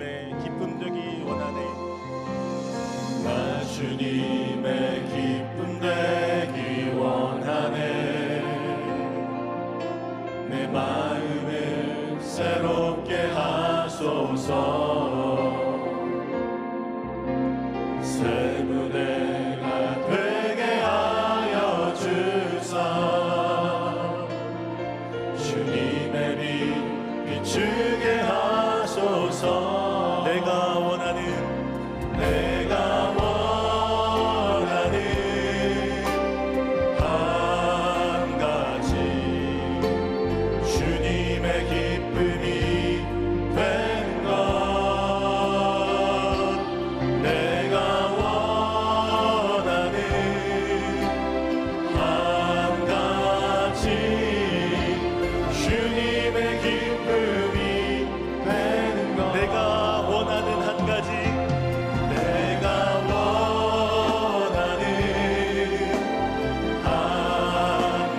주님의 기쁨 되기 원하네. 나 주님의 기쁨 되기 원하네. 내 마음을 새롭게 하소서. 새 무대가 되게 하여 주사. 주님의 빛 비추게 하소서. 내가 원하는 한 가지 주님의 기쁨이 되는 것. 내가 원하는 한 가지 주님의 기쁨이 되는 것. 내가 원하는 한 가지 내가 원하는 한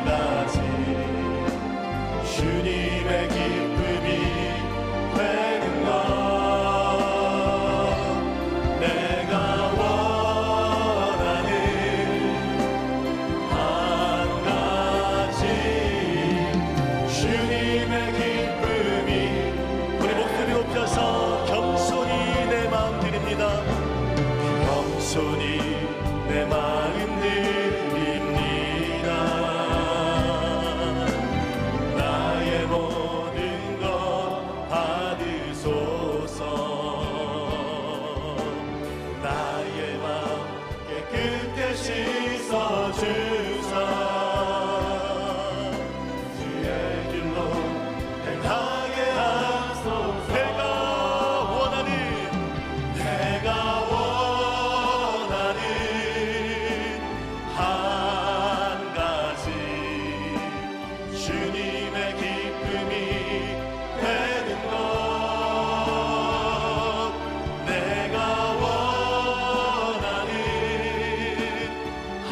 가지 주님의 기쁨이 되는 것. 내가 원하는 한 가지 주님의 기쁨이. 우리 목소리 높여서 겸손히 내 마음 드립니다. 겸손히 내 마음 드립니다. 나의 모든 것 받으소서. 나의 맘 깨끗게 씻어주사. 주의 길로 행하게 하소서. 내가 원하는 한 가지 주님의 기쁨이 되는 것. 내가 원하는 한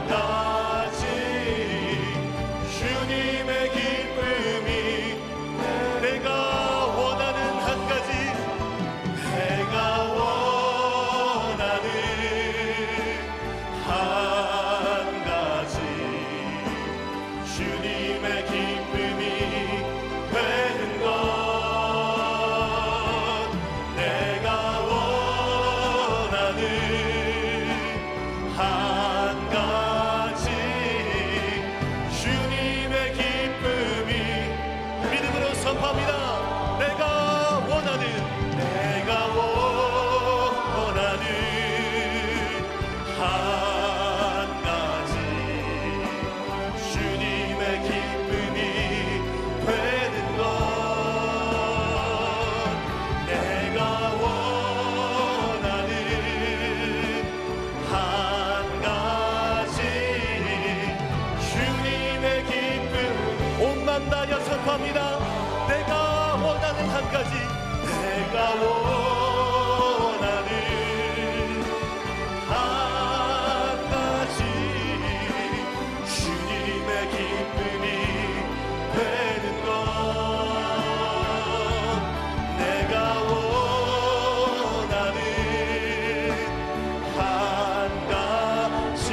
가지 주님의 기쁨이. 내가 원하는 한 가지 내가 원하는 한 가지 주님의 기쁨이 되는 것. 내가 원하는 한 가지 주님의 기쁨이. 믿음으로 선포합니다. 내가 원하는 한 가지 주님의 기쁨이 되는 것. 내가 원하는 한 가지 주님의 기쁨. 옷 만나여 선포합니다. 내가 원하는 한 가지 내가 원하는 한 가지 주님의 기쁨이 되는 것. 내가 원하는 한 가지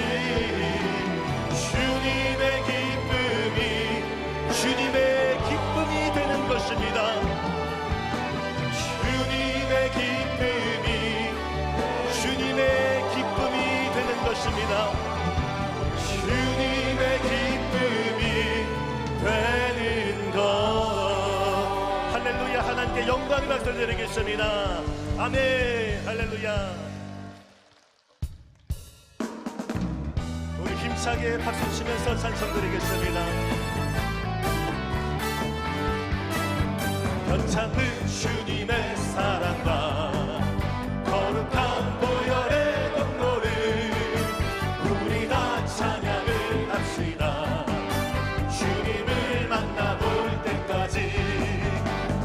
주님의 기쁨이. 주님의 기쁨이 되는 것입니다. 주님의 기쁨이. 주님의 기쁨이 되는 것입니다. 주님의 기쁨이 되는 것. 할렐루야. 하나님께 영광의 박수를 드리겠습니다. 아멘. 할렐루야. 우리 힘차게 박수 치면서 찬송 드리겠습니다. 변찮은 주님의 사랑과 거룩한 보혈의 공로를 우리 다 찬양을 합시다. 주님을 만나볼 때까지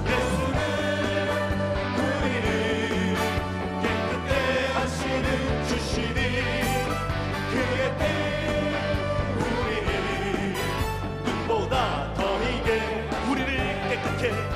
예수는 우리를 깨끗게 하시는 주시니 그의 때 우리를 눈보다 더 이게 우리를 깨끗게 합니다.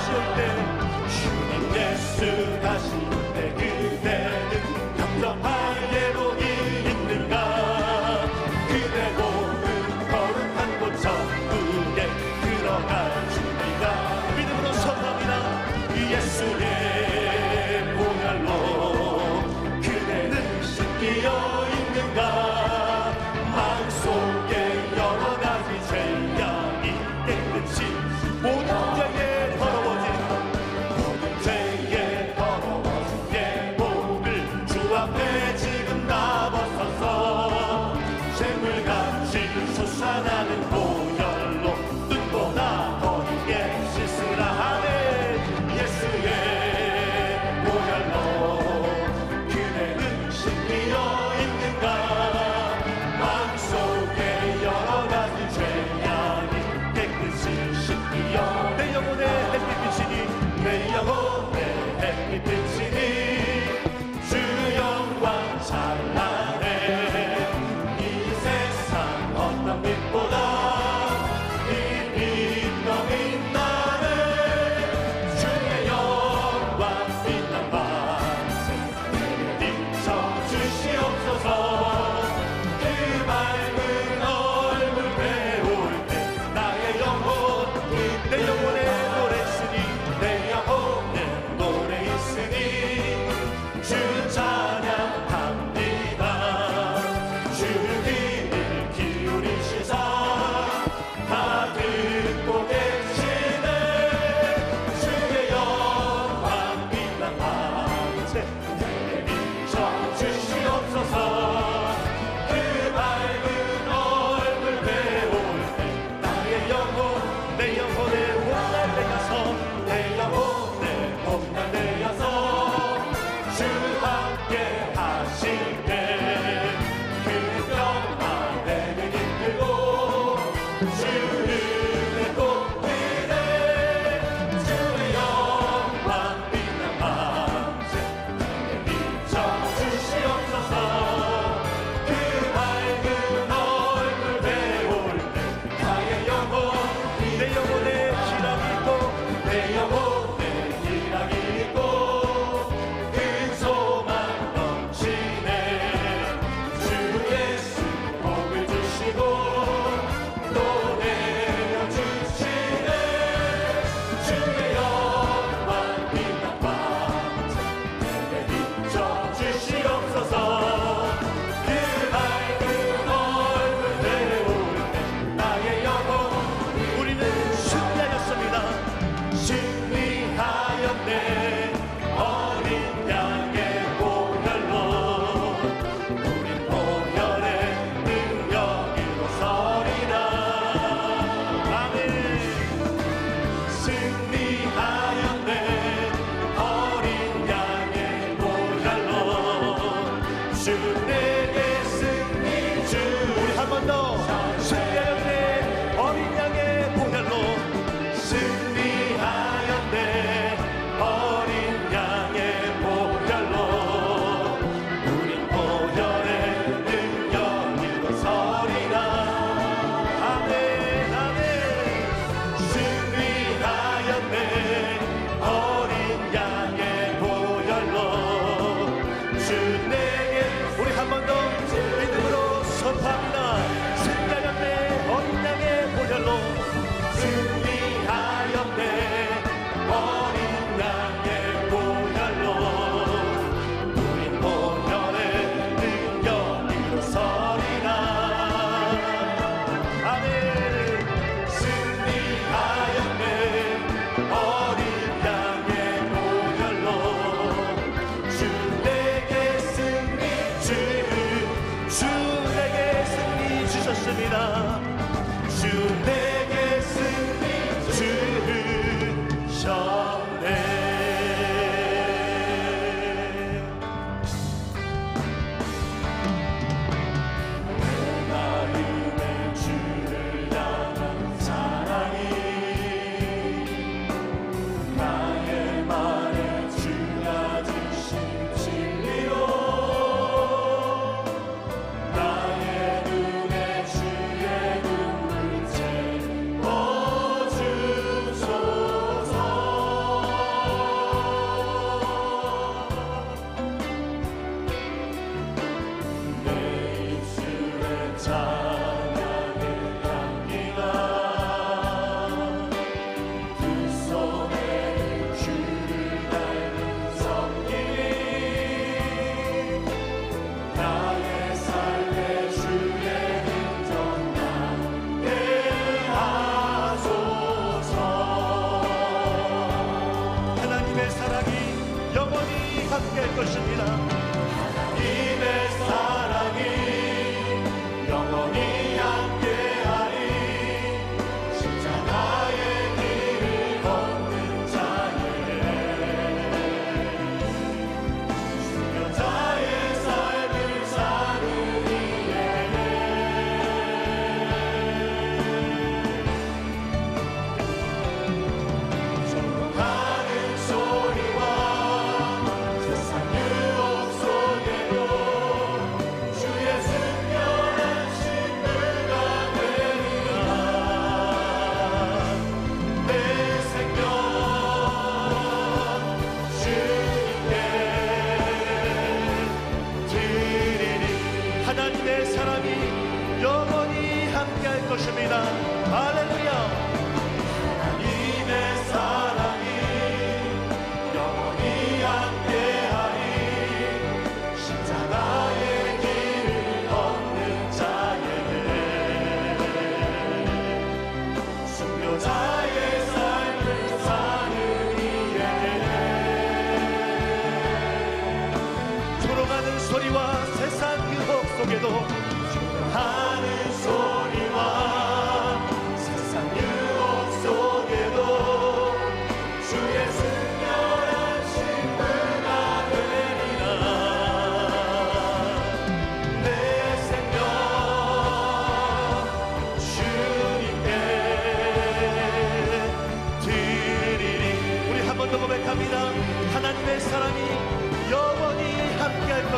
다시 올 때 주님 예수 다시 올 때 그대는 영접할 예복이 있는가 그대 몸은 거룩한 곳 천국에 들어갈 준비가 믿음으로 선포합니다. 예수의 보혈로 그대는 씻기어 있는가 마음속에 여러 가지 죄악이 깨끗이 모든 죄에 더러워진 모든 죄에 더러워진 예복을 주 앞에 지금 다 벗어서 샘물같이 솟아나는 보혈로 눈보다 어리게 씻으라 하네 예수의 보혈로 그대는 씻기어 있는가 마음속에 여러 가지 죄악이 깨끗이 씻기어 내 영혼의 햇빛이니 내 영혼의 햇빛이니 주 영광 찬란해 이 세상 어떤 빛보다 이 빛 너무 빛나네 주의 영광 빛난 밤새 비춰 주시옵소서 그 밝은 얼굴 배울 때 나의 영혼 내 영혼의 노래 있으니 내 영혼에 노래 있으니 주 찬양합니다 주를 귀를 기울이시사 다 듣고 계시네 주의 영광 빛난 밤새 내게 비춰 주시옵소서 그 밝은 얼굴 배울 때 나의 영혼 내 영혼의 온날 내가서 내 영혼에 몸만 내어서 주 함께 하실 때 그 병만 내게 이끌고 주를 꼭 그대 주의 영광 빛난 밤새 내게 비춰 주시옵소서 그 밝은 얼굴 배울 때 나의 영혼 내 영혼의 희락이 있고 내 영혼에 희락이 있고 큰 소망 넘치네 주 예수 복을 주시고 또 내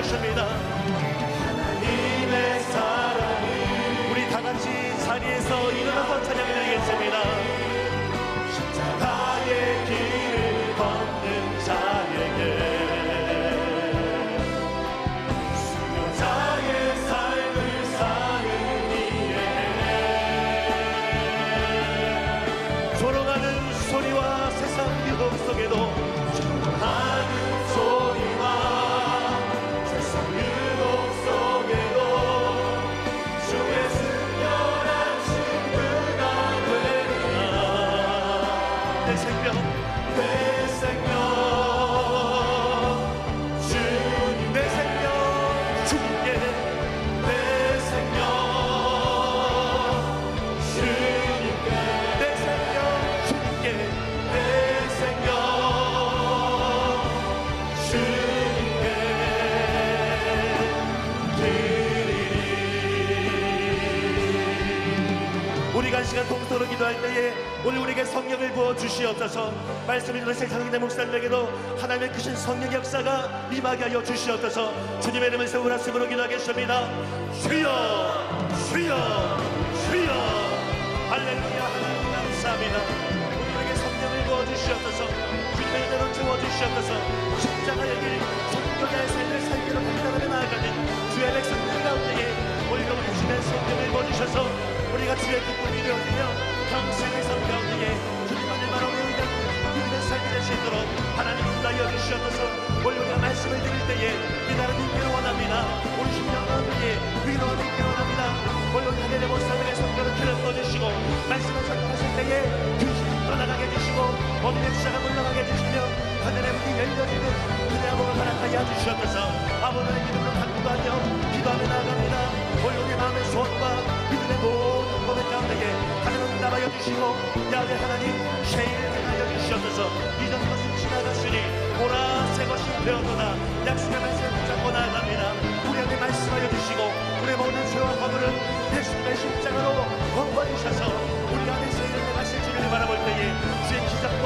주십니다. 하나님의 사랑이 우리 다 같이 자리에서 일어나서 찬양드리겠습니다. 십자가의 길을 걷는 자에게 수요자의 삶을 사는 이에게 조롱하는 소리와 세상 유혹 속에도 하는 소리와 세상 유혹 속에도 주의 순결한 친구가 되리라. 내 생명 내 생명 주님 내 생명 주님께 내 생명 주님께 내 생명 주님께 내 생명 주님께 드리리. 우리가 이 시간 동서로 기도할 때에 오늘 우리에게 성령을 부어 주시옵소서. 말씀을 듣는 세상의 목사님에게도 하나님의 크신 성령 역사가 임하게 하여 주시옵소서. 주님의 이름을 세우라씀으로 기도하겠습니다. 주여 주여 주여. 할렐루야. 하나님 감사합니다. 우리에게 성령을 부어 주시옵소서. 주님의 은혜로 채워 주시옵소서. 십자가의 길 성령의 삶을 살기로 감당하며 나아가는 주의 백성들 가운데에 오히려 우리 주의 성령을 부어 주셔서 우리가 주의 기쁨이 되어지며 평생의 삶 가운데에 주님만을 바라보는 우리의 삶이 될 수 있도록 하나님 인도하여 주시옵소서. 오늘 우리가 말씀을 드릴 때에 위대한 인기를 원합니다. 우리 심령 가운데에 위로한 인기를 원합니다. 오늘 우리 하늘의 목사님의 성령을 길을 떠주시고 말씀을 전하실 때에 귀신이 떠나가게 해주시고 어둠의 주사가 물러가게 해주시며 하늘의 문이 열려지는 그대의 복을 허락하여 주시옵소서. 아버지의 이름으로 간구하며 기도하며 나아갑니다. 오늘 우리 마음의 소원과 믿음의 모든 법의 가운데에 하나님 응답하여 주시고 야훼 하나님 세일을 행하여 주시옵소서. 이전 것은 지나갔으니 보라 새 것이 되었도다. 약속의 말씀을 붙잡고 나아갑니다. 우리 안에 말씀하여 주시고 우리의 모든 죄와 허물을 예수님의 십자가로 덮어주셔서 우리 안에 세일을 행하실 주를 바라볼 때에 주의 기적과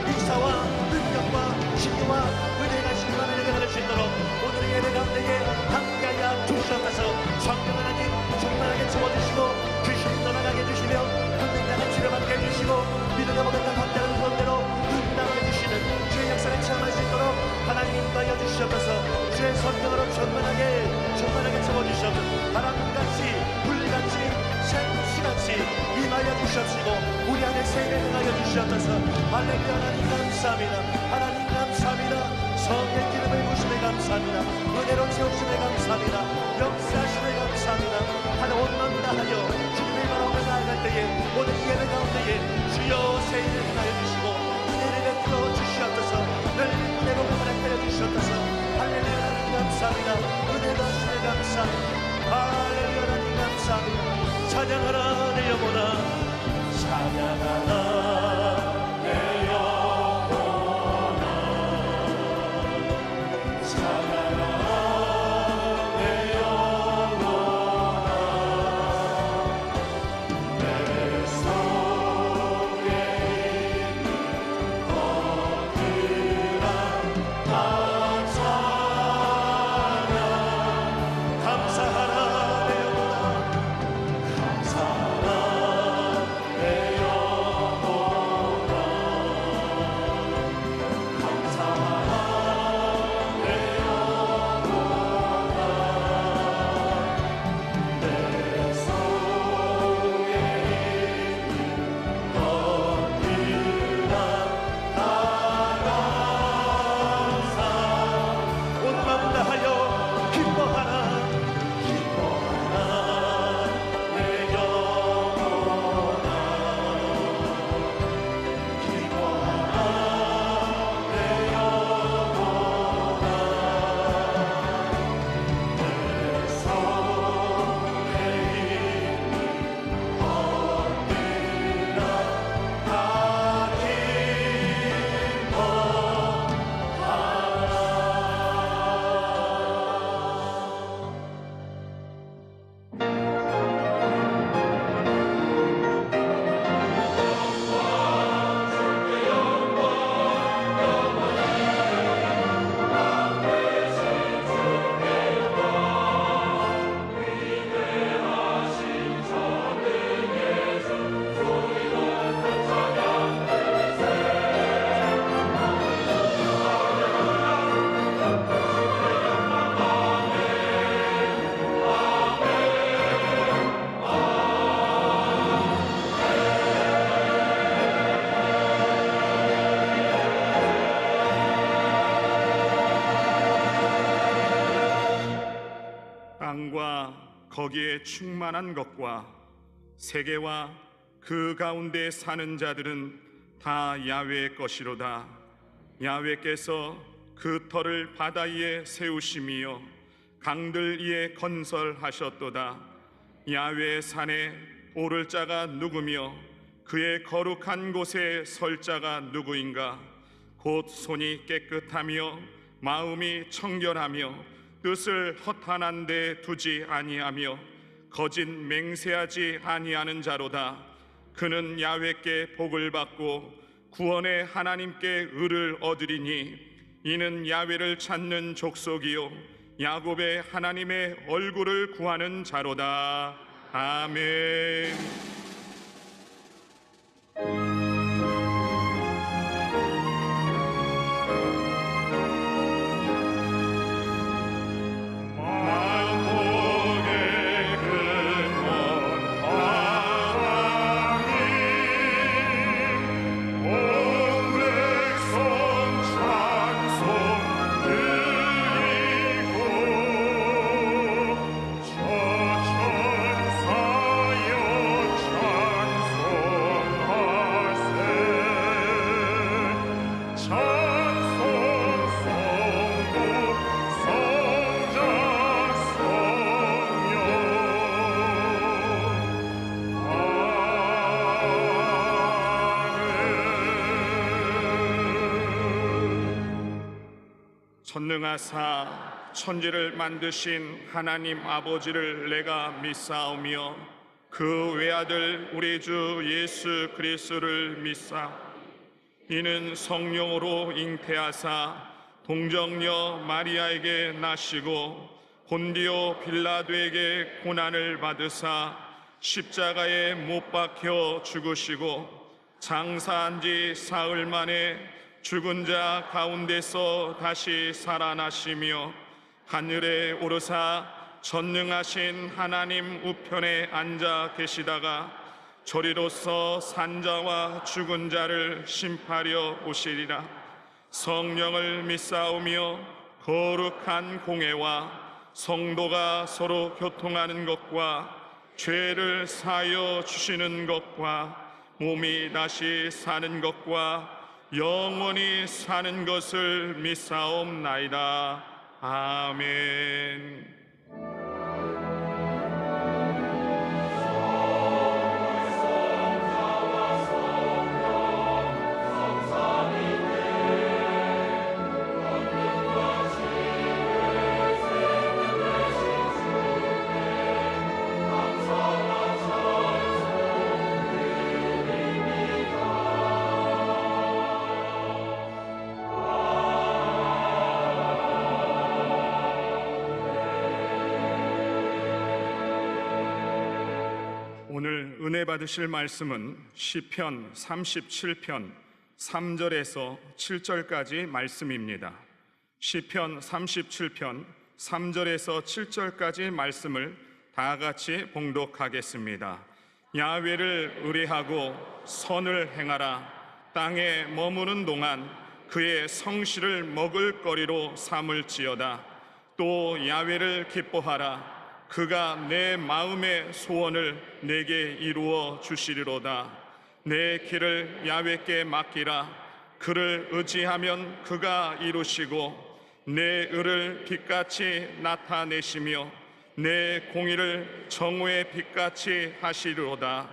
역사와 능력과 신유와 은혜가 실만을 일어날 수 있도록 오늘의 예배 가운데에 함께하여 주시옵소서. 성령 하나님 충만하게 채워주시고 귀신이 떠나가게 해주시며 hunting장을 치료받게 해주시고 믿음의 모든 감당하는 그대로 응답해 주시는 주의 역사를 체험할 수 있도록 하나님 인도하여 주시옵소서. 주의 성령으로 충만하게 채워주시옵소서. 바람같이 불같이 생수같이 임하여 주시옵시고 우리 안에 세일을 행하여 주시옵소서. 할렐루야. 하나님 감사합니다. 하나님 감사합니다. 성의 기름을 부심에 감사합니다. 은혜로 채우심에 감사합니다. 역사하심에 감사합니다. 하나 원망 다하여 주님을 바라보며 나아갈 때에 모든 예배 가운데에 주여 세일을 행하여 주시고 은혜를 베풀어 주시옵소서. 늘 은혜로 허락하여 주시옵소서. 할렐루야. 하나님 감사합니다. 은혜로 하심에 감사합니다. 할렐루야. 하나님 감사합니다. 찬양하라 내 영혼아 찬양하라 내 영혼아 찬양하라 내 영혼아 거기에 충만한 것과 세계와 그 가운데 사는 자들은 다 야훼의 것이로다. 야훼께서 그 터를 바다 위에 세우심이요 강들 위에 건설하셨도다. 야훼의 산에 오를 자가 누구며 그의 거룩한 곳에 설 자가 누구인가? 곧 손이 깨끗하며 마음이 청결하며 뜻을 허탄한 데 두지 아니하며 거짓 맹세하지 아니하는 자로다. 그는 야훼께 복을 받고 구원의 하나님께 의를 얻으리니 이는 야훼를 찾는 족속이요 야곱의 하나님의 얼굴을 구하는 자로다. 아멘. 전능하사 천지를 만드신 하나님 아버지를 내가 믿사오며 그 외아들 우리 주 예수 그리스도를 믿사 이는 성령으로 잉태하사 동정녀 마리아에게 나시고 본디오 빌라도에게 고난을 받으사 십자가에 못 박혀 죽으시고 장사한 지 사흘 만에 죽은 자 가운데서 다시 살아나시며 하늘에 오르사 전능하신 하나님 우편에 앉아 계시다가 저리로서 산자와 죽은 자를 심판하려 오시리라. 성령을 믿사오며 거룩한 공회와 성도가 서로 교통하는 것과 죄를 사하여 주시는 것과 몸이 다시 사는 것과 영원히 사는 것을 믿사옵나이다. 아멘. 오늘 은혜 받으실 말씀은 시편 37편 3절에서 7절까지 말씀입니다. 시편 37편 3절에서 7절까지 말씀을 다 같이 봉독하겠습니다. 야훼를 의뢰하고 선을 행하라. 땅에 머무는 동안 그의 성실을 먹을 거리로 삼을지어다. 또 야훼를 기뻐하라. 그가 내 마음의 소원을 내게 이루어 주시리로다. 내 길을 야훼께 맡기라. 그를 의지하면 그가 이루시고 내 의를 빛같이 나타내시며 내 공의를 정오의 빛같이 하시리로다.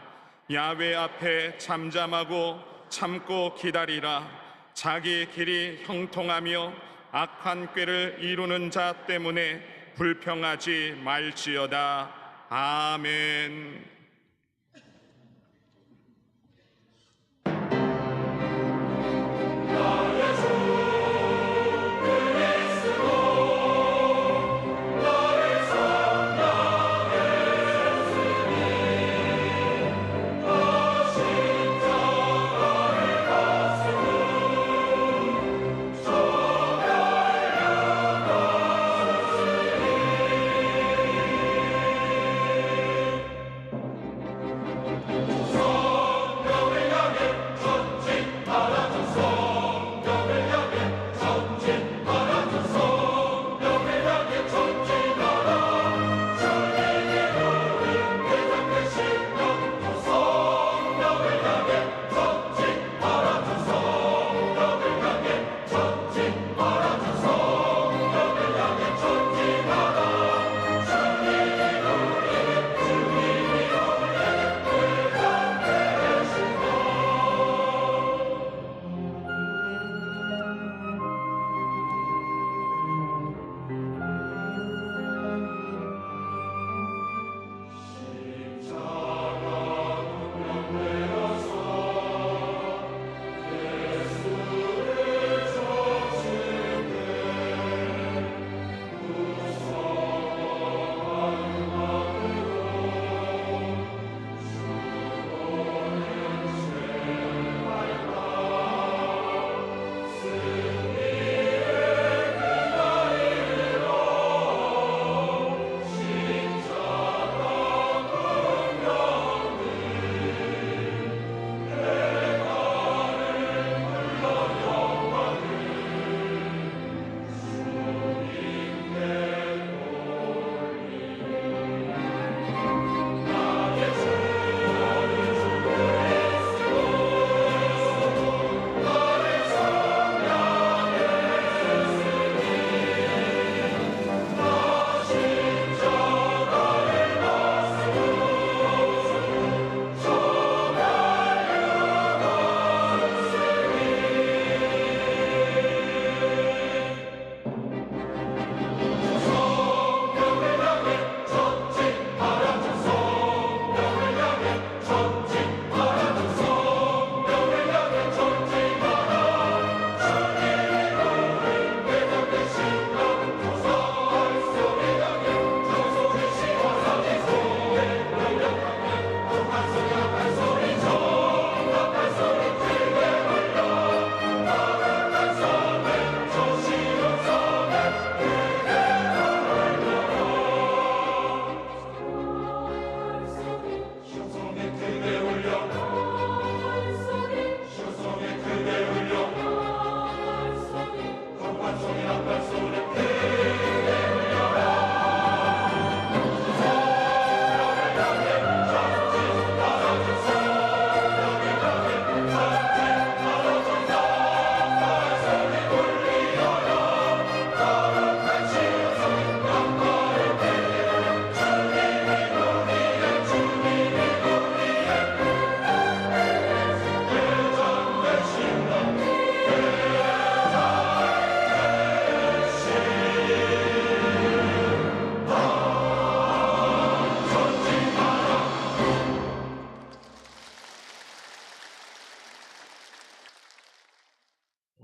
야훼 앞에 잠잠하고 참고 기다리라. 자기 길이 형통하며 악한 꾀를 이루는 자 때문에 불평하지 말지어다. 아멘.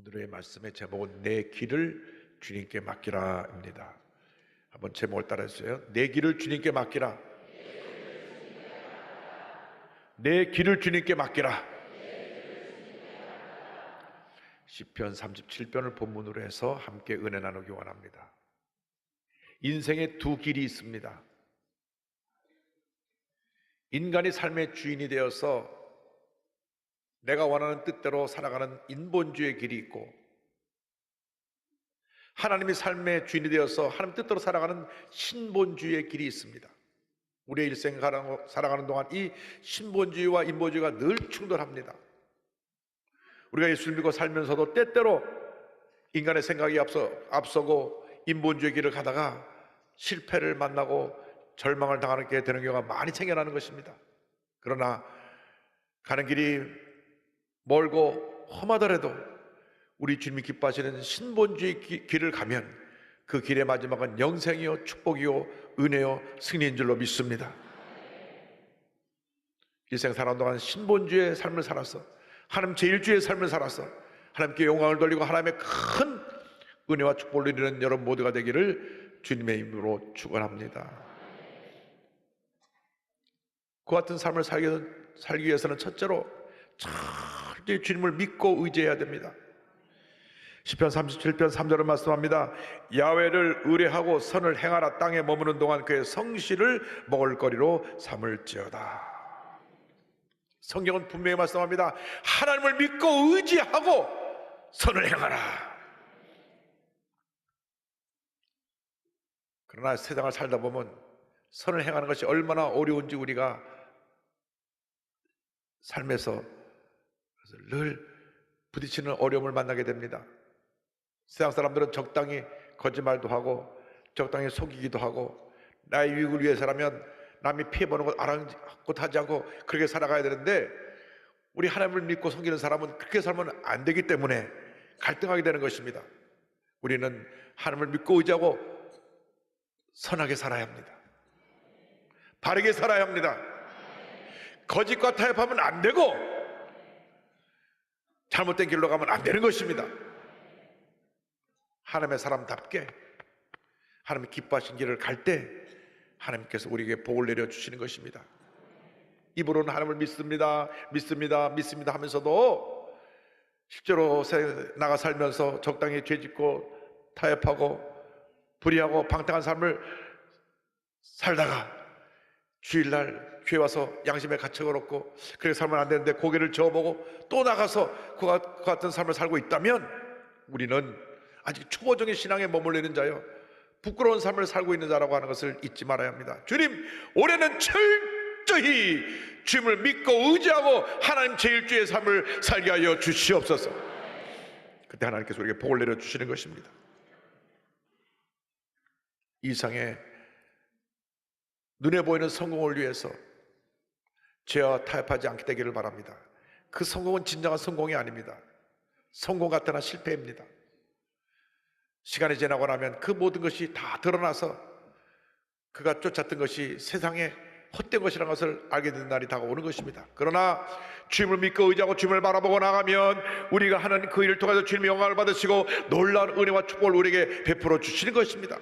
오늘의 말씀의 제목은 내 길을 주님께 맡기라입니다. 한번 제목을 따라해주세요. 내 길을 주님께 맡기라. 내 길을 주님께 맡기라. 시편 37편을 본문으로 해서 함께 은혜 나누기 원합니다. 인생에 두 길이 있습니다. 인간이 삶의 주인이 되어서 내가 원하는 뜻대로 살아가는 인본주의의 길이 있고, 하나님이 삶의 주인이 되어서 하나님 뜻대로 살아가는 신본주의의 길이 있습니다. 우리의 일생 살아가는 동안 이 신본주의와 인본주의가 늘 충돌합니다. 우리가 예수를 믿고 살면서도 때때로 인간의 생각이 앞서고 인본주의 길을 가다가 실패를 만나고 절망을 당하게 되는 경우가 많이 생겨나는 것입니다. 그러나 가는 길이 멀고 험하더라도 우리 주님이 기뻐하시는 신본주의 길을 가면 그 길의 마지막은 영생이요 축복이요 은혜요 승리인 줄로 믿습니다. 일생 살아온 동안 신본주의의 삶을 살아서 하나님 제1주의 삶을 살아서 하나님께 영광을 돌리고 하나님의 큰 은혜와 축복을 누리는 여러분 모두가 되기를 주님의 이름으로 축원합니다. 그 같은 삶을 살기 위해서는 첫째로 철저히 주님을 믿고 의지해야 됩니다. 시편 37편 3절을 말씀합니다. 야훼를 의뢰하고 선을 행하라. 땅에 머무는 동안 그의 성실을 먹을거리로 삼을지어다. 성경은 분명히 말씀합니다. 하나님을 믿고 의지하고 선을 행하라. 그러나 세상을 살다 보면 선을 행하는 것이 얼마나 어려운지 우리가 삶에서 늘 부딪히는 어려움을 만나게 됩니다. 세상 사람들은 적당히 거짓말도 하고 적당히 속이기도 하고 나의 유익을 위해서라면 남이 피해보는 것 아랑곳하지 않고 그렇게 살아가야 되는데, 우리 하나님을 믿고 섬기는 사람은 그렇게 살면 안 되기 때문에 갈등하게 되는 것입니다. 우리는 하나님을 믿고 의지하고 선하게 살아야 합니다. 바르게 살아야 합니다. 거짓과 타협하면 안 되고 잘못된 길로 가면 안 되는 것입니다. 하나님의 사람답게 하나님이 기뻐하신 길을 갈 때 하나님께서 우리에게 복을 내려주시는 것입니다. 입으로는 하나님을 믿습니다 하면서도 실제로 나가 살면서 적당히 죄짓고 타협하고 불의하고 방탕한 삶을 살다가 주일날 교회 와서 양심의 가책을 얻고 그렇게 살면 안 되는데 고개를 저어보고 또 나가서 그 같은 삶을 살고 있다면 우리는 아직 초보적인 신앙에 머물러 자요, 부끄러운 삶을 살고 있는 자라고 하는 것을 잊지 말아야 합니다. 주님, 올해는 철저히 주님을 믿고 의지하고 하나님 제1주의 삶을 살게 하여 주시옵소서. 그때 하나님께서 우리에게 복을 내려주시는 것입니다. 이상의 눈에 보이는 성공을 위해서 죄와 타협하지 않게 되기를 바랍니다. 그 성공은 진정한 성공이 아닙니다. 성공 같으나 실패입니다. 시간이 지나고 나면 그 모든 것이 다 드러나서 그가 쫓았던 것이 세상에 헛된 것이라는 것을 알게 되는 날이 다가오는 것입니다. 그러나 주님을 믿고 의지하고 주님을 바라보고 나가면 우리가 하는 그 일을 통해서 주님의 영광을 받으시고 놀라운 은혜와 축복을 우리에게 베풀어 주시는 것입니다.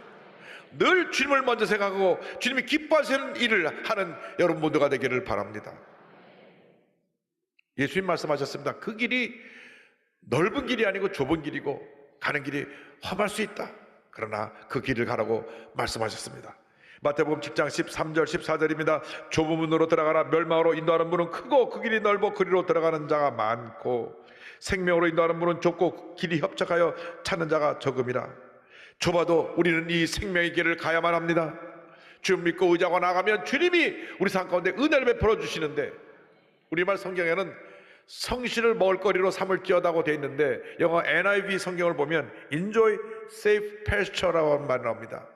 늘 주님을 먼저 생각하고 주님이 기뻐하시는 일을 하는 여러분 모두가 되기를 바랍니다. 예수님 말씀하셨습니다. 그 길이 넓은 길이 아니고 좁은 길이고 가는 길이 험할 수 있다. 그러나 그 길을 가라고 말씀하셨습니다. 마태복음 10장 13절 14절입니다. 좁은 문으로 들어가라. 멸망으로 인도하는 문은 크고 그 길이 넓어 그리로 들어가는 자가 많고 생명으로 인도하는 문은 좁고 길이 협착하여 찾는 자가 적음이라. 좁아도 우리는 이 생명의 길을 가야만 합니다. 주님 믿고 의지하고 나가면 주님이 우리 삶 가운데 은혜를 베풀어 주시는데, 우리말 성경에는 성실을 먹을거리로 삼을지어다고 되어 있는데 영어 NIV 성경을 보면 Enjoy safe pasture라고 하는 말이 나옵니다.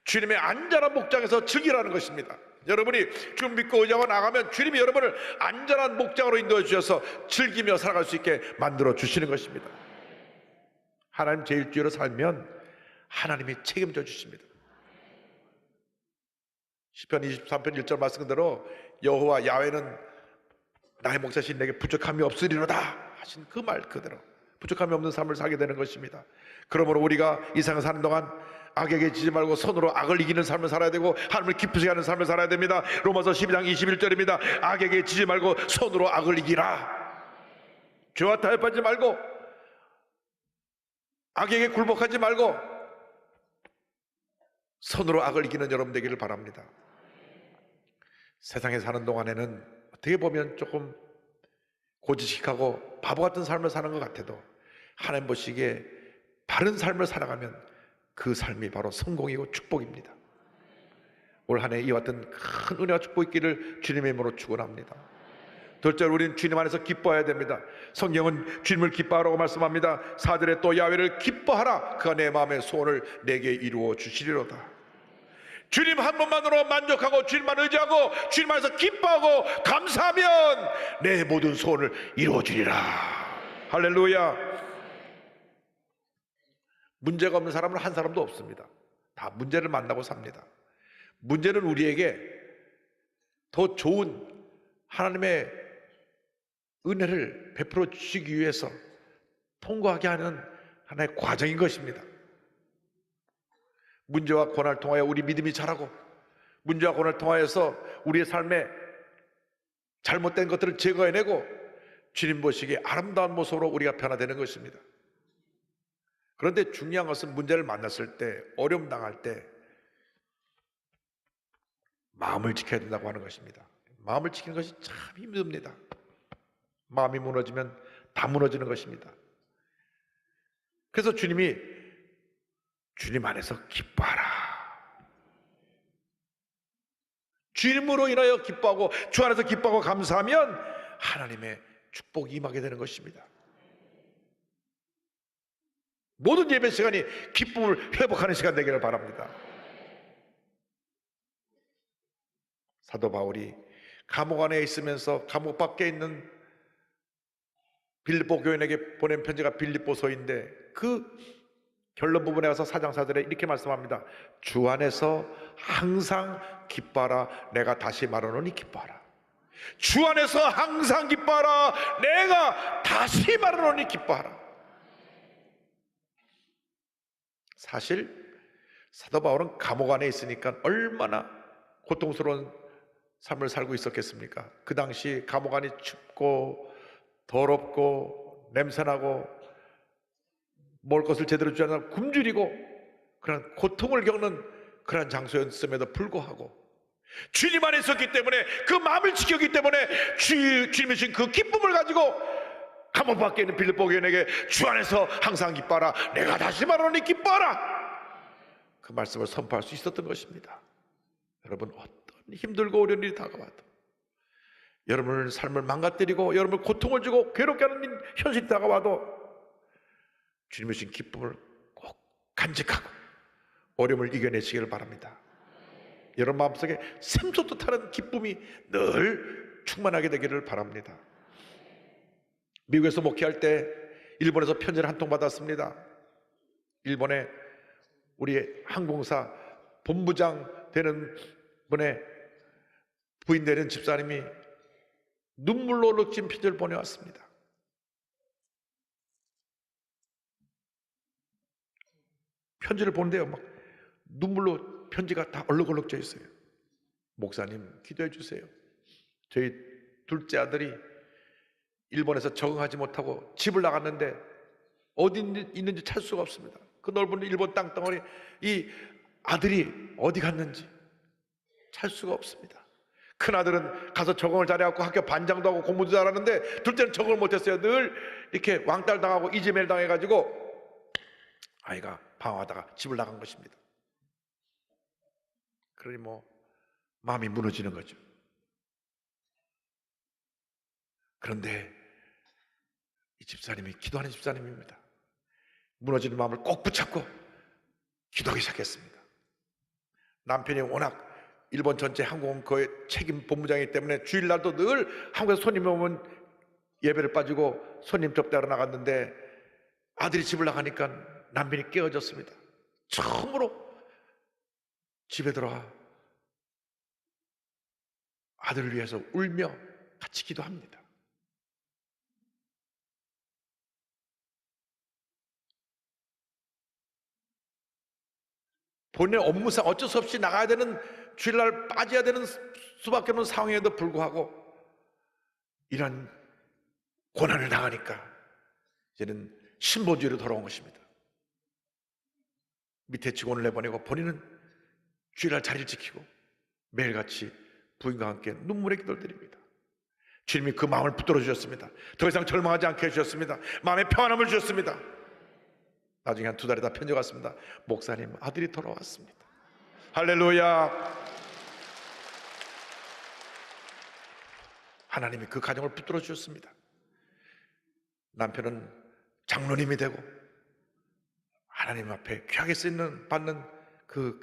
주님의 안전한 목장에서 즐기라는 것입니다. 여러분이 주님 믿고 의지하고 나가면 주님이 여러분을 안전한 목장으로 인도해 주셔서 즐기며 살아갈 수 있게 만들어 주시는 것입니다. 하나님 제1주의로 살면 하나님이 책임져 주십니다. 시편 23편 1절 말씀 그대로 여호와 야훼는 나의 목자신 내게 부족함이 없으리로다 하신 그 말 그대로 부족함이 없는 삶을 살게 되는 것입니다. 그러므로 우리가 이 세상 사는 동안 악에게 지지 말고 손으로 악을 이기는 삶을 살아야 되고 하나님을 기쁘시게 하는 삶을 살아야 됩니다. 로마서 12장 21절입니다. 악에게 지지 말고 손으로 악을 이기라. 죄와 타협하지 말고 악에게 굴복하지 말고 손으로 악을 이기는 여러분 되기를 바랍니다. 세상에 사는 동안에는 어떻게 보면 조금 고지식하고 바보 같은 삶을 사는 것 같아도 하나님 보시기에 바른 삶을 살아가면 그 삶이 바로 성공이고 축복입니다. 올 한 해 이와 같은 큰 은혜와 축복이 있기를 주님의 이름으로 축원합니다. 둘째로 우리는 주님 안에서 기뻐해야 됩니다. 성경은 주님을 기뻐하라고 말씀합니다. 4절에 또 야훼를 기뻐하라. 그가 내 마음의 소원을 내게 이루어 주시리로다. 주님 한 분만으로 만족하고 주님만 의지하고 주님 안에서 기뻐하고 감사하면 내 모든 소원을 이루어 주리라. 할렐루야. 문제가 없는 사람은 한 사람도 없습니다. 다 문제를 만나고 삽니다. 문제는 우리에게 더 좋은 하나님의 은혜를 베풀어 주시기 위해서 통과하게 하는 하나의 과정인 것입니다. 문제와 고난을 통하여 우리 믿음이 자라고 문제와 고난을 통하여서 우리의 삶에 잘못된 것들을 제거해내고 주님 보시기에 아름다운 모습으로 우리가 변화되는 것입니다. 그런데 중요한 것은 문제를 만났을 때, 어려움 당할 때 마음을 지켜야 된다고 하는 것입니다. 마음을 지키는 것이 참 힘듭니다. 마음이 무너지면 다 무너지는 것입니다. 그래서 주님이 주님 안에서 기뻐하라. 주님으로 인하여 기뻐하고 주 안에서 기뻐하고 감사하면 하나님의 축복이 임하게 되는 것입니다. 모든 예배 시간이 기쁨을 회복하는 시간 되기를 바랍니다. 사도 바울이 감옥 안에 있으면서 감옥 밖에 있는 빌립보 교인에게 보낸 편지가 빌립보서인데 그 결론 부분에 가서 4장 4절에 이렇게 말씀합니다. 주 안에서 항상 기뻐하라. 내가 다시 말하노니 기뻐하라. 주 안에서 항상 기뻐하라. 내가 다시 말하노니 기뻐하라. 사실 사도 바울은 감옥 안에 있으니까 얼마나 고통스러운 삶을 살고 있었겠습니까? 그 당시 감옥 안이 춥고 더럽고 냄새나고 먹을 것을 제대로 주지 않아 굶주리고 그런 고통을 겪는 그런 장소였음에도 불구하고 주님 안에 있었기 때문에 그 마음을 지켰기 때문에 주님이 주신 그 기쁨을 가지고 감옥 밖에 있는 빌립보 교인에게 주 안에서 항상 기뻐하라. 내가 다시 말하노니 기뻐하라. 그 말씀을 선포할 수 있었던 것입니다. 여러분 어떤 힘들고 어려운 일이 다가와도 여러분의 삶을 망가뜨리고 여러분을 고통을 주고 괴롭게 하는 현실이 다가와도 주님의 주신 기쁨을 꼭 간직하고 어려움을 이겨내시기를 바랍니다. 여러분 마음속에 샘솟듯 타는 기쁨이 늘 충만하게 되기를 바랍니다. 미국에서 목회할 때 일본에서 편지를 한 통 받았습니다. 일본의 우리 항공사 본부장 되는 분의 부인 되는 집사님이 눈물로 럭진 편지를 보내왔습니다. 편지를 보는데요, 막 눈물로 편지가 다 얼룩얼룩 져 있어요. 목사님 기도해 주세요. 저희 둘째 아들이 일본에서 적응하지 못하고 집을 나갔는데 어디 있는지 찾을 수가 없습니다. 그 넓은 일본 땅덩어리 이 아들이 어디 갔는지 찾을 수가 없습니다. 큰아들은 가서 적응을 잘해갖고 학교 반장도 하고 공부도 잘하는데 둘째는 적응을 못했어요. 늘 이렇게 왕따를 당하고 이지매를 당해가지고 아이가 방황하다가 집을 나간 것입니다. 그러니 뭐 마음이 무너지는 거죠. 그런데 이 집사님이 기도하는 집사님입니다. 무너지는 마음을 꼭 붙잡고 기도하기 시작했습니다. 남편이 워낙 일본 전체 항공 거의 책임 본부장이기 때문에 주일날도 늘 한국에서 손님이 오면 예배를 빠지고 손님 접대하러 나갔는데 아들이 집을 나가니까 남편이 깨어졌습니다. 처음으로 집에 들어와 아들을 위해서 울며 같이 기도합니다. 본인의 업무상 어쩔 수 없이 나가야 되는, 주일날 빠져야 되는 수밖에 없는 상황에도 불구하고 이런 고난을 당하니까 이제는 신보주의로 돌아온 것입니다. 밑에 직원을 내보내고 본인은 주일날 자리를 지키고 매일같이 부인과 함께 눈물의 기도를 드립니다. 주님이 그 마음을 붙들어 주셨습니다. 더 이상 절망하지 않게 해주셨습니다. 마음의 평안함을 주셨습니다. 나중에 한 2달에 다 편지 갔습니다. 목사님, 아들이 돌아왔습니다. 할렐루야. 하나님이 그 가정을 붙들어 주셨습니다. 남편은 장로님이 되고 하나님 앞에 귀하게 쓰이는 받는 그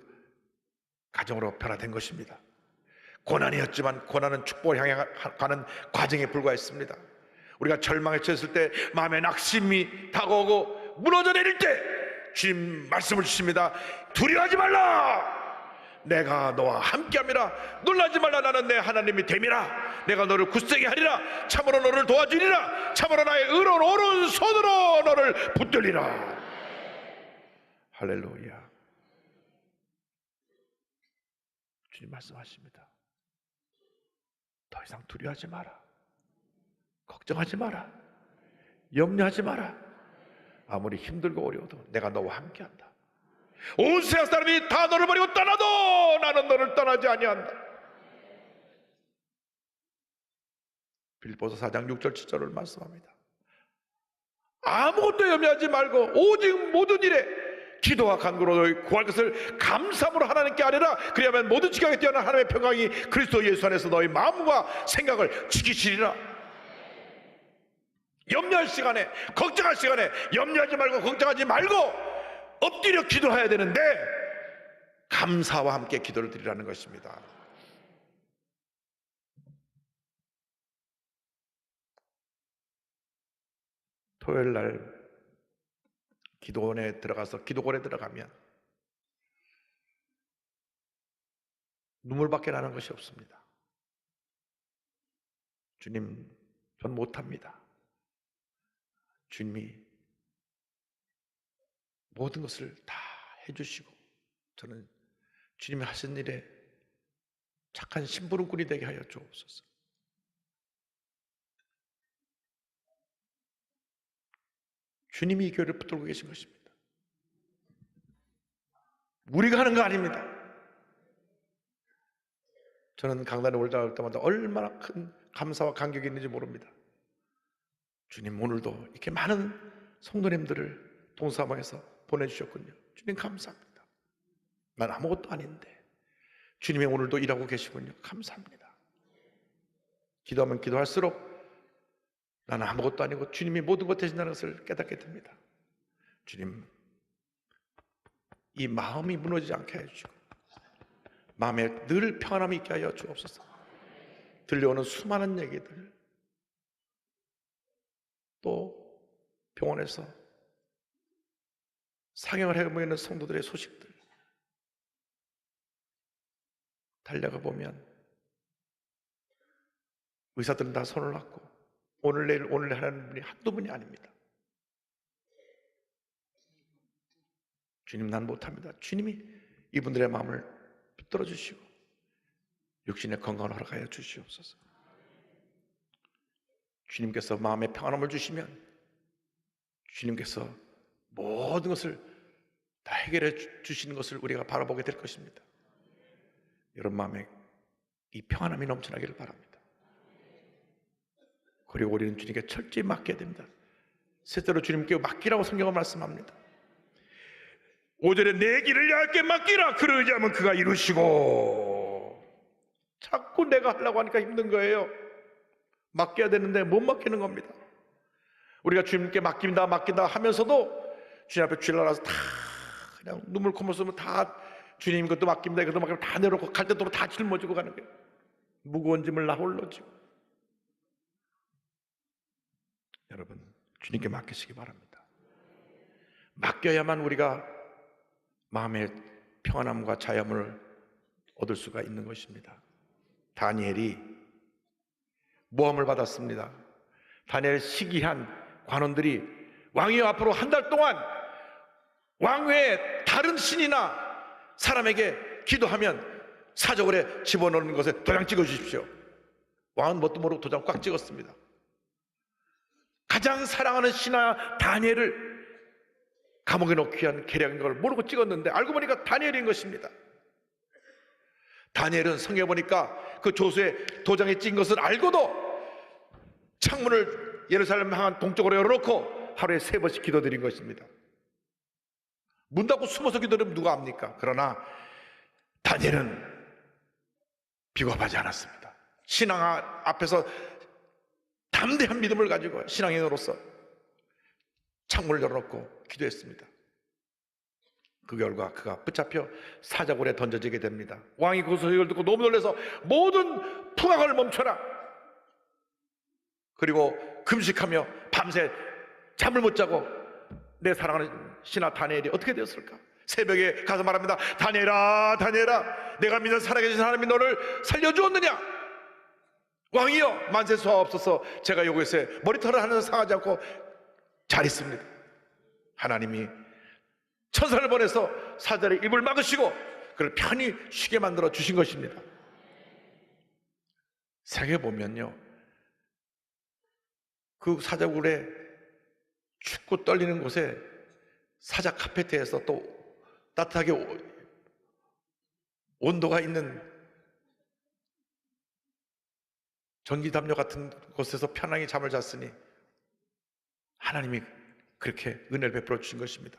가정으로 변화된 것입니다. 고난이었지만 고난은 축복을 향해 가는 과정에 불과했습니다. 우리가 절망에 처했을 때, 마음의 낙심이 다가오고 무너져 내릴 때 주님 말씀을 주십니다. 두려워하지 말라. 내가 너와 함께함이라. 놀라지 말라. 나는 내 하나님이 됨이라. 내가 너를 굳세게 하리라. 참으로 너를 도와주리라. 참으로 나의 의로운 오른손으로 너를 붙들리라. 할렐루야. 주님 말씀하십니다. 더 이상 두려워하지 마라. 걱정하지 마라. 염려하지 마라. 아무리 힘들고 어려워도 내가 너와 함께한다. 온 세상 사람이 다 너를 버리고 떠나도 나는 너를 떠나지 아니한다. 빌립보서 4장 6절 7절을 말씀합니다. 아무것도 염려하지 말고 오직 모든 일에 기도와 간구로 너희 구할 것을 감사함으로 하나님께 아뢰라. 그리하면 모든 지각에 뛰어난 하나님의 평강이 그리스도 예수 안에서 너희 마음과 생각을 지키시리라. 염려할 시간에, 걱정할 시간에 염려하지 말고 걱정하지 말고 엎드려 기도해야 되는데 감사와 함께 기도를 드리라는 것입니다. 토요일 날 기도원에 들어가서 기도골에 들어가면 눈물밖에 나는 것이 없습니다. 주님, 전 못합니다. 주님이 모든 것을 다 해주시고 저는 주님이 하신 일에 착한 심부름꾼이 되게 하여 주옵소서. 주님이 이 교회를 붙들고 계신 것입니다. 우리가 하는 거 아닙니다. 저는 강단에 올라갈 때마다 얼마나 큰 감사와 감격이 있는지 모릅니다. 주님, 오늘도 이렇게 많은 성도님들을 동사무에서 보내주셨군요. 주님 감사합니다. 난 아무것도 아닌데 주님이 오늘도 일하고 계시군요. 감사합니다. 기도하면 기도할수록 나는 아무것도 아니고 주님이 모든 것 되신다는 것을 깨닫게 됩니다. 주님, 이 마음이 무너지지 않게 해주시고 마음에 늘 평안함이 있게 하여 주옵소서. 들려오는 수많은 얘기들, 또 병원에서 상영을 해보고 있는 성도들의 소식들 달려가 보면 의사들은 다 손을 놨고 오늘 내일 하는 분이 한두 분이 아닙니다. 주님, 난 못합니다. 주님이 이분들의 마음을 붙들어 주시고 육신의 건강을 허락하여 주시옵소서. 주님께서 마음의 평안함을 주시면 주님께서 모든 것을 다 해결해 주시는 것을 우리가 바라보게 될 것입니다. 여러분 마음에 이 평안함이 넘쳐나기를 바랍니다. 그리고 우리는 주님께 철저히 맡겨야 됩니다. 셋째로 주님께 맡기라고 성경은 말씀합니다. 5절에 내 길을 야께 맡기라. 그러지 않으면 그가 이루시고. 자꾸 내가 하려고 하니까 힘든 거예요. 맡겨야 되는데 못 맡기는 겁니다. 우리가 주님께 맡긴다 하면서도 주님 앞에 주일날 와서 다 그냥 눈물 콧물 다 주님 것도 맡깁니다, 이것도 맡깁니다 다 내놓고 갈 때도 다 짊어지고 가는 거예요. 무거운 짐을 나 홀로 지고. 여러분, 주님께 맡기시기 바랍니다. 맡겨야만 우리가 마음의 평안함과 자유함을 얻을 수가 있는 것입니다. 다니엘이 모함을 받았습니다. 다니엘 시기한 관원들이 왕위 앞으로 한 달 동안 왕 외에 다른 신이나 사람에게 기도하면 사저골에 집어넣는 것에 도장 찍어 주십시오. 왕은 뭣도 모르고 도장 꽉 찍었습니다. 가장 사랑하는 신하 다니엘을 감옥에 넣기 위한 계략인 걸 모르고 찍었는데 알고 보니까 다니엘인 것입니다. 다니엘은 성경에 보니까 그 조수에 도장에 찍은 것을 알고도 창문을 예루살렘 향한 동쪽으로 열어놓고 하루에 3번씩 기도드린 것입니다. 문 닫고 숨어서 기도하면 누가 압니까? 그러나 다니엘은 비겁하지 않았습니다. 신앙 앞에서 담대한 믿음을 가지고 신앙인으로서 창문을 열어놓고 기도했습니다. 그 결과 그가 붙잡혀 사자굴에 던져지게 됩니다. 왕이 그 소식을 듣고 너무 놀라서 모든 풍악을 멈춰라. 그리고 금식하며 밤새 잠을 못 자고 내 사랑하는 신하 다니엘이 어떻게 되었을까? 새벽에 가서 말합니다. 다니엘아, 다니엘아, 내가 믿는 살아계신 하나님이 너를 살려주었느냐? 왕이여, 만세 수하옵소서. 제가 요것에 머리털을 하나 상하지 않고 잘 있습니다. 하나님이 천사를 보내서 사자의 입을 막으시고 그를 편히 쉬게 만들어 주신 것입니다. 생각해 보면요, 그 사자굴에 춥고 떨리는 곳에 사자 카페트에서 또 따뜻하게 온도가 있는 전기담요 같은 곳에서 편안히 잠을 잤으니 하나님이 그렇게 은혜를 베풀어 주신 것입니다.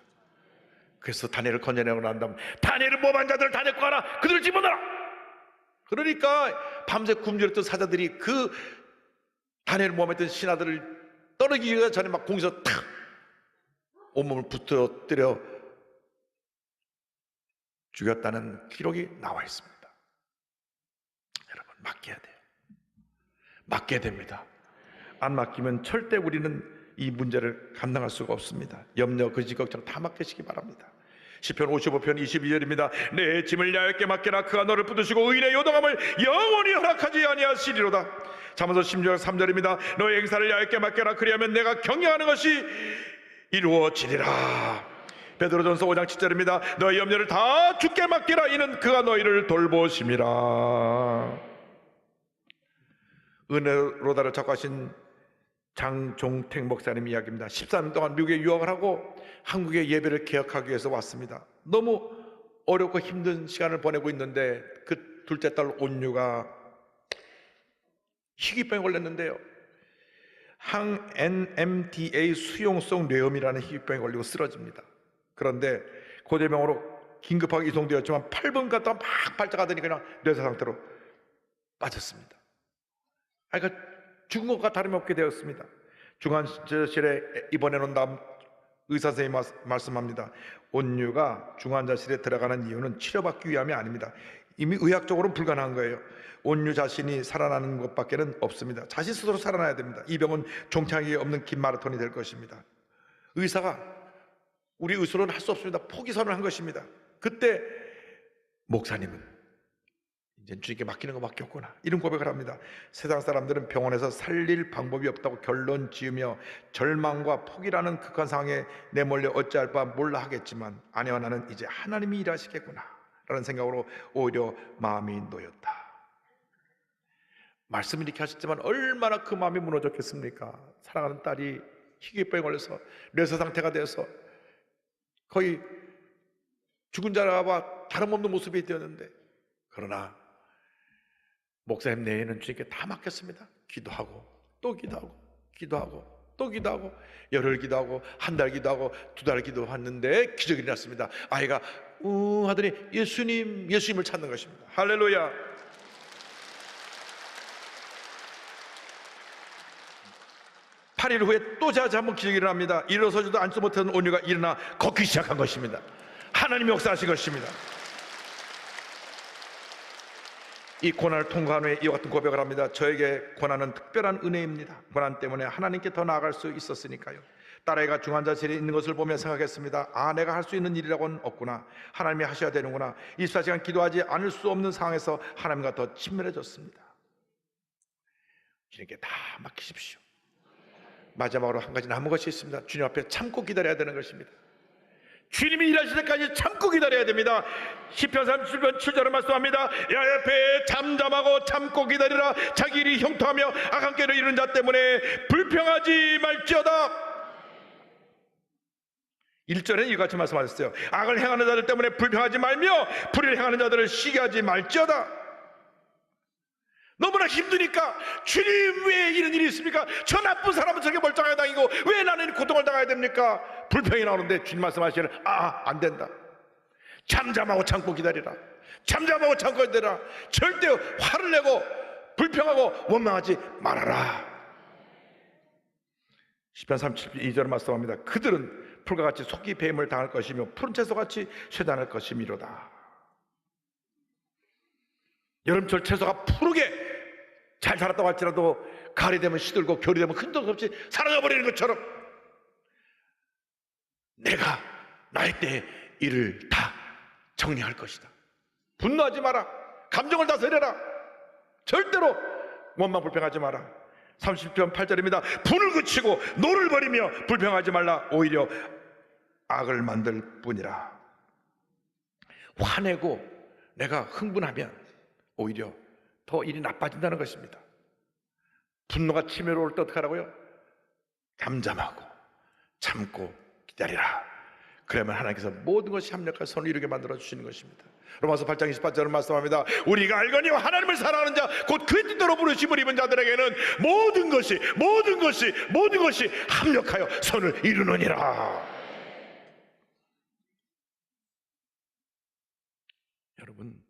그래서 다니엘을 건져내고 난 다음 다니엘을 모범한 자들을 다 데리고 와라, 그들을 집어넣어라. 그러니까 밤새 굶주렸던 사자들이 그 다니엘을 모범했던 신하들을 떨어지기가 전에 막 공에서 탁 온몸을 부러뜨려 죽였다는 기록이 나와 있습니다. 여러분, 맡겨야 돼요. 맡겨야 됩니다. 안 맡기면 절대 우리는 이 문제를 감당할 수가 없습니다. 염려, 거짓, 걱정 다 맡기시기 바랍니다. 시편 55편 22절입니다. 내 짐을 야곱께 맡겨라. 그가 너를 붙드시고 의인의 요동함을 영원히 허락하지 아니하시리로다. 잠언서 16장 3절입니다. 너의 행사를 야곱께 맡겨라. 그리하면 내가 경영하는 것이 이루어지리라. 베드로전서 5장 7절입니다. 너의 염려를 다 주께 맡기라. 이는 그가 너희를 돌보심이라. 은혜로다를 작곡하신 장종택 목사님 이야기입니다. 13년 동안 미국에 유학을 하고 한국의 예배를 개혁하기 위해서 왔습니다. 너무 어렵고 힘든 시간을 보내고 있는데 그 둘째 딸 온유가 희귀병에 걸렸는데요, 항 NMDA 수용성 뇌염이라는 희귀병에 걸리고 쓰러집니다. 그런데 고대병원으로 긴급하게 이송되었지만 8분 갔다가 막 발작하더니 그냥 뇌사 상태로 빠졌습니다. 그러니까 죽은 것과 다름없게 되었습니다. 중환자실에 입원해 놓은 다음 의사 선생님이 말씀합니다. 온유가 중환자실에 들어가는 이유는 치료받기 위함이 아닙니다. 이미 의학적으로는 불가능한 거예요. 온유 자신이 살아나는 것밖에는 없습니다. 자신 스스로 살아나야 됩니다. 이 병은 종착이 없는 긴 마라톤이 될 것입니다. 의사가 우리 의사로는 할 수 없습니다. 포기 선언을 한 것입니다. 그때 목사님은 이제 주님께 맡기는 것밖에 없구나, 이런 고백을 합니다. 세상 사람들은 병원에서 살릴 방법이 없다고 결론 지으며 절망과 포기라는 극한 상황에 내몰려 어찌할 바 몰라 하겠지만 아내와 나는 이제 하나님이 일하시겠구나 라는 생각으로 오히려 마음이 놓였다. 말씀을 이렇게 하셨지만 얼마나 그 마음이 무너졌겠습니까? 사랑하는 딸이 희귀병에 걸려서 뇌사 상태가 되어서 거의 죽은 자와 다름없는 모습이 되었는데, 그러나 목사님 내에는 주님께 다 맡겼습니다. 기도하고 또 기도하고 기도하고 또 기도하고 열흘 기도하고 한 달 기도하고 2달 기도했는데 기적이 일어났습니다. 아이가 하더니 예수님을 찾는 것입니다. 할렐루야. 팔 일 후에 또 자주 한번 기적이 일어납니다. 일어서지도 앉지 못하는 온유가 일어나 걷기 시작한 것입니다. 하나님이 역사하신 것입니다. 이 고난을 통과한 후에 이와 같은 고백을 합니다. 저에게 고난은 특별한 은혜입니다. 고난 때문에 하나님께 더 나아갈 수 있었으니까요. 딸아이가 중환자실에 있는 것을 보며 생각했습니다. 아, 내가 할 수 있는 일이라고는 없구나. 하나님이 하셔야 되는구나. 24시간 기도하지 않을 수 없는 상황에서 하나님과 더 친밀해졌습니다. 주님께 다 맡기십시오. 마지막으로 한 가지 남은 것이 있습니다. 주님 앞에 참고 기다려야 되는 것입니다. 주님이 일하실 때까지 참고 기다려야 됩니다. 시편 37편 7절을 말씀합니다. 야의 배에 잠잠하고 참고 기다리라. 자기 일이 형통하며 악한 꾀를 이루는 자 때문에 불평하지 말지어다. 1절에 이같이 말씀하셨어요. 악을 행하는 자들 때문에 불평하지 말며 불의를 행하는 자들을 시기하지 말지어다. 너무나 힘드니까 주님 왜 이런 일이 있습니까? 저 나쁜 사람은 저렇게 멀쩡하게 다니고 왜 나는 고통을 당해야 됩니까? 불평이 나오는데 주님 말씀하시는 안 된다. 잠잠하고 참고 기다리라. 잠잠하고 참고 기다리라. 절대 화를 내고 불평하고 원망하지 말아라. 시편 37편 2절 말씀합니다. 그들은 풀과 같이 속이 뱀을 당할 것이며 푸른 채소같이 쇠단할 것이미로다. 여름철 채소가 푸르게 잘 자랐다고 할지라도 가을이 되면 시들고 겨울이 되면 흔적없이 사라져버리는 것처럼 내가 나의 때에 일을 다 정리할 것이다. 분노하지 마라. 감정을 다스려라. 절대로 원망 불평하지 마라. 30편 8절입니다. 분을 그치고 노를 버리며 불평하지 말라. 오히려 악을 만들 뿐이라. 화내고 내가 흥분하면 오히려 더 일이 나빠진다는 것입니다. 분노가 치밀어 올 때 어떻게 하라고요? 잠잠하고 참고 기다리라. 그러면 하나님께서 모든 것이 합력하여 선을 이루게 만들어 주시는 것입니다. 로마서 8장 28절은 말씀합니다. 우리가 알거니와 하나님을 사랑하는 자 곧 그의 뜻대로 부르심을 입은 자들에게는 모든 것이 합력하여 선을 이루느니라. 여러분,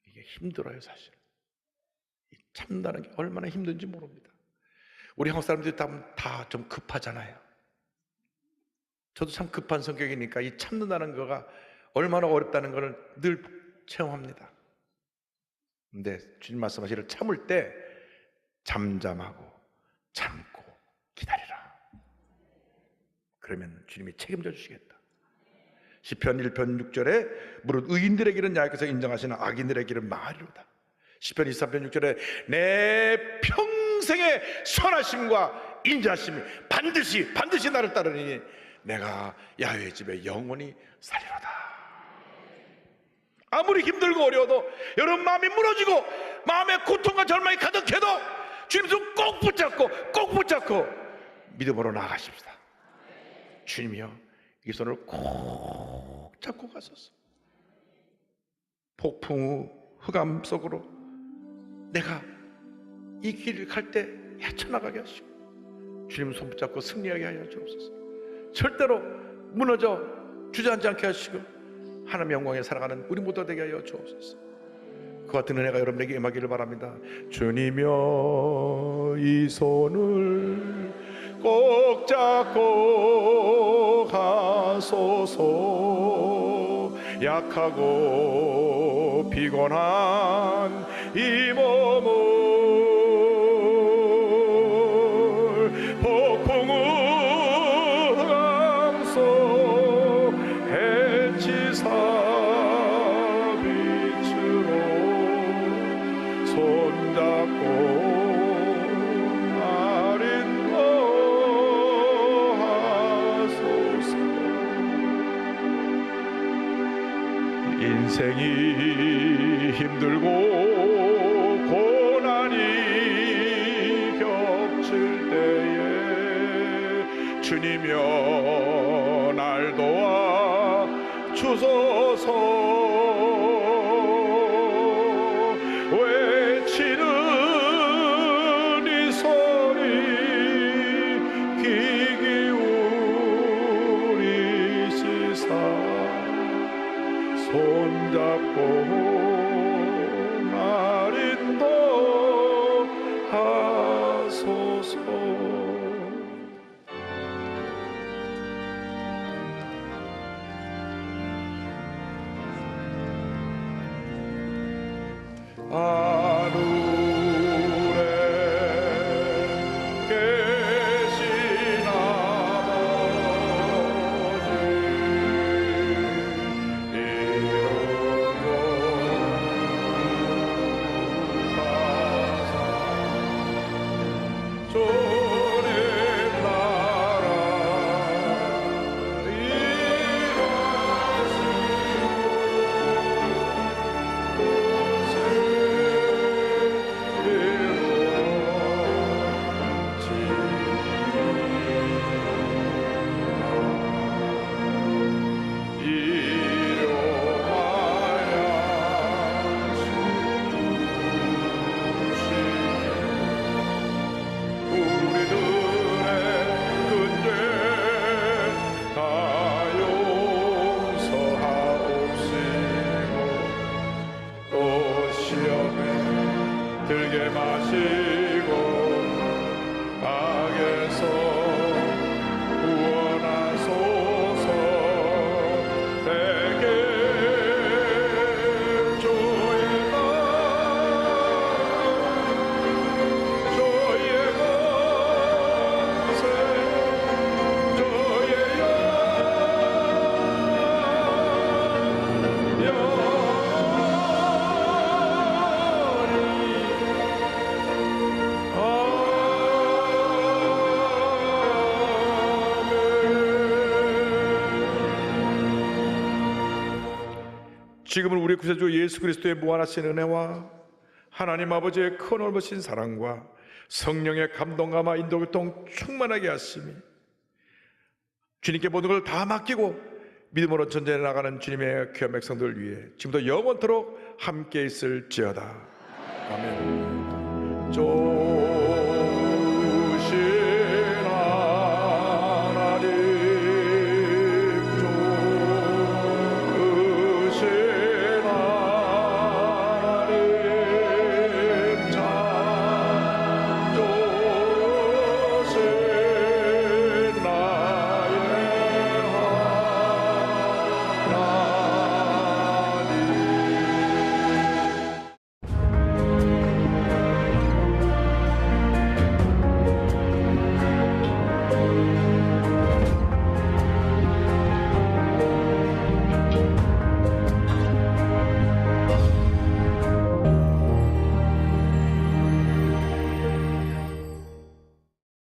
이게 힘들어요. 사실 참는다는 게 얼마나 힘든지 모릅니다. 우리 한국 사람들이 다 좀 급하잖아요. 저도 참 급한 성격이니까 이 참는다는 거가 얼마나 어렵다는 것을 늘 체험합니다. 근데 주님 말씀하시기를 참을 때 잠잠하고 참고 기다리라. 그러면 주님이 책임져 주시겠다. 시편 1편 6절에 무릇 의인들의 길은 야훼께서 인정하시는 악인들의 길은 마하리로다. 시편 23편 6절에 내 평생의 선하심과 인자하심이 반드시 나를 따르니 내가 야훼의 집에 영원히 살리로다. 아무리 힘들고 어려워도 여러분 마음이 무너지고 마음에 고통과 절망이 가득해도 주님 손 꼭 붙잡고 믿음으로 나아가십시다. 주님이여 이 손을 꼭 잡고 가소서. 폭풍 후 흑암 속으로 내가 이 길을 갈 때 헤쳐나가게 하시고 주님 손 붙잡고 승리하게 하여 주옵소서. 절대로 무너져 주저앉지 않게 하시고 하나님의 영광에 살아가는 우리 모두가 되게 하여 주옵소서. 그 같은 은혜가 여러분에게 임하기를 바랍니다. 주님여 이 손을 꼭 잡고 가소서. 약하고 피곤한 이 몸을 인생이 힘들고 고난이 겹칠 때에 주님여 날 도와 주소서. 외치는 이 소리 귀 기울이시사 손잡고 날 인도하소서. 하늘에 계신 아버지 조는 나라 이루어지게 지금은 우리 구세주 예수 그리스도의 무한하신 은혜와 하나님 아버지의 큰 넓으신 사랑과 성령의 감동감화 인도교통 충만하게 하심이 주님께 모든 걸 다 맡기고 믿음으로 전진해 나가는 주님의 귀한 백성들 위해 지금도 영원토록 함께 있을지어다. 아멘.